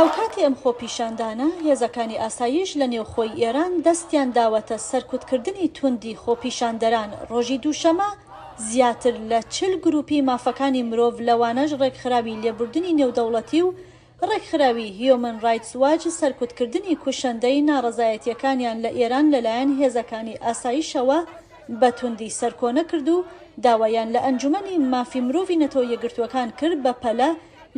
هاوکاتی ئەم خۆپیشاندانە هێزەکانی ئاسایش لە نێوخۆی ئێران دەستیان داوەتە سەرکوتکردنی توندی خۆپیشاندەران ڕۆژی دووشەمە زیاتر لە 40 گروپی مافەکانی مرۆڤ لەوانەش ڕێکخراوی لێبوردنی نێودەوڵەتی و ڕێکخراوی هیومن رایتس واچ سەرکوتکردنی کوشەندەی ناڕەزایەتیەکانیان لە ئێران لەلایەن هێزەکانی ئاسایشەوە بە توندی سەرکۆنە کرد و داوایان لە ئەنجومەنی مافی مرۆڤی نەتەوە یەکگرتووەکان کرد بە پەلە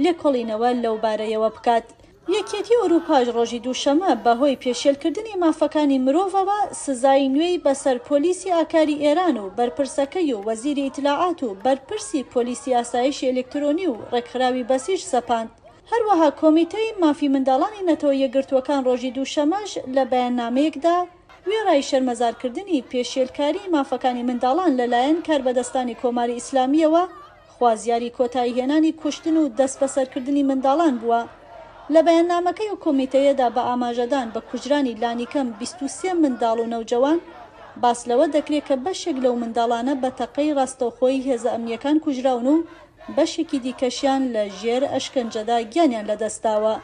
لێکۆڵینەوە لەو بارەیەوە بکات. یەکێتی ئەوروپاش ڕۆژی دووشەمە بەهۆی پێشێلکردنی مافەکانی مرۆڤەوە سزای نوێی بەسەر پۆلیسی ئاکاری ئێران و بەرپرسەکەی و وەزیری ئیتلاعات و بەرپرسی پۆلیسی ئاسایشی ئەلکترۆنی و ڕێکخراوی بەسیج سەپاند. هەروەها کۆمیتەی مافی منداڵانی نەتەوە یەکگرتووەکان ڕۆژی دووشەمەش لە بەیاننامەیەکدا وێڕای شەرمەزارکردنی پێشێلکاری مافەکانی منداڵان لەلایەن کاربەدەستانی کۆماری ئیسلامیەوە خوازیاری کۆتایی هێنانی کوشتن و دەست بەسەرکردنی منداڵان بووە. لە بەیاننامەکەی و کۆمیتەیەدا بە ئاماژەدان بە کوژرانی لانیکەم 23 منداڵ و نەوجەوان باس لەوە دەکرێت کە بەشێک لەو منداڵانە بە تەقەی ڕاستەوخۆی هێزە ئەمنیەکان کوژراون و بەشێکی دیکەشیان لە ژێر ئەشکەنجەدا گیانیان لەدەستاوە.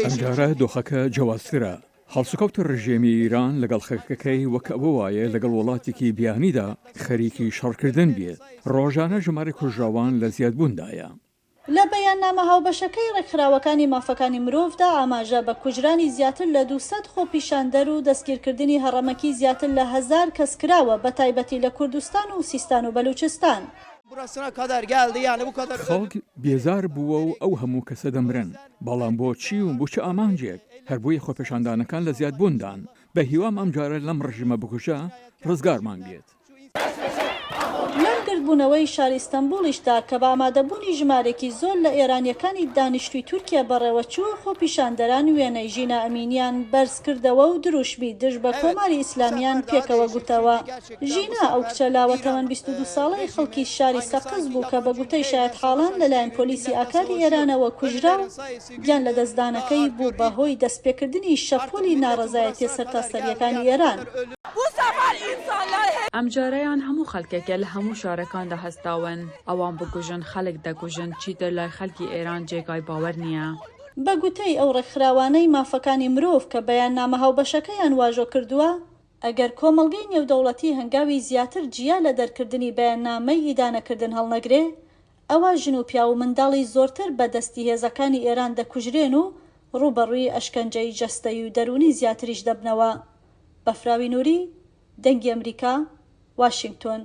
ئەمجارە دۆخەکە جیاوازترە. هەڵسوکەوت ڕژێمی ئیران لەگەڵ خەکەکەی وەک ئەوە وایە لەگەڵ وڵاتێکی بیانیدا خەریکی شەڕکردن بێت. ڕۆژانە ژمارە کوژراوان لە زیادبووندایە. لە بەیاننامە هاوبەشەکەی ڕێکخراوەکانی مافەکانی مرۆڤدا ئاماژە بە کوژرانی زیاتر لە 200 خۆپیشاندەر و دەستگیرکردنی هەڕەمەکی زیاتر لە 1000 کەس کراوە بە تایبەتی لە کوردستان و سیستان و بەلوچستان. خەڵک بێزار بووە و ئەو هەموو کەسە دەمرن، بەڵام بۆچی و بۆچە ئامانجێک هەربووی خۆپیشاندانەکان لە زیادبووندان بە هیوام ئەمجارە لەم ڕژیمە بکوژە ڕزگارمان بێت. گردبوونەوەی شاری ئیستەنبوڵیشدا کە بە ئامادەبوونی ژمارێکی زۆر لە ئێرانیەکانی دانیشتووی تورکیا بەڕێوەچوو خۆپیشاندەران وێنەی ژینە ئەمینیان بەرز کردەوە و دروشبی دژ بە کۆماری ئیسلامیان پێکەوە گوتەوە. ژینا ئەو کچە لاوە تەمەن 22 ساڵەی خەڵکی شاری سەقز بوو کە بە گوتەی شایەت حاڵان لەلایەن پۆلیسی ئاکاری ئێرانەوە کوژرا و گیان لە دەستدانەکەی بوو بەهۆی دەستپێکردنی شەپۆلی ناڕەزایەتی سەرتاسەریەکانی ئێران. ئەم جارەیان هەموو خەڵکێکە لە هەموو شارەکاندا هەستاون ئەوان بگوژن خەڵک دەگوژن چیتر لای خەڵکی ئێران جێگای باوەڕ نییە. بە گوتەی ئەو ڕێکخراوانەی مافەکانی مرۆڤ کە بەیاننامە هاوبەشەکەیان واژۆ کردووە ئەگەر کۆمەڵگەی نێودەوڵەتی هەنگاوی زیاتر جیا لە دەرکردنی بەیاننامەی ئیدانەکردن هەڵنەگرێ ئەوە ژن و پیا و منداڵی زۆرتر بە دەستی هێزەکانی ئێران دەکوژرێن و ڕوبەڕووی ئەشکەنجەی جەستەیی و دەرونی زیاتریش دەبنەوە. بەفراوی نووری، دەنگی ئەمریکا، واشنگتۆن.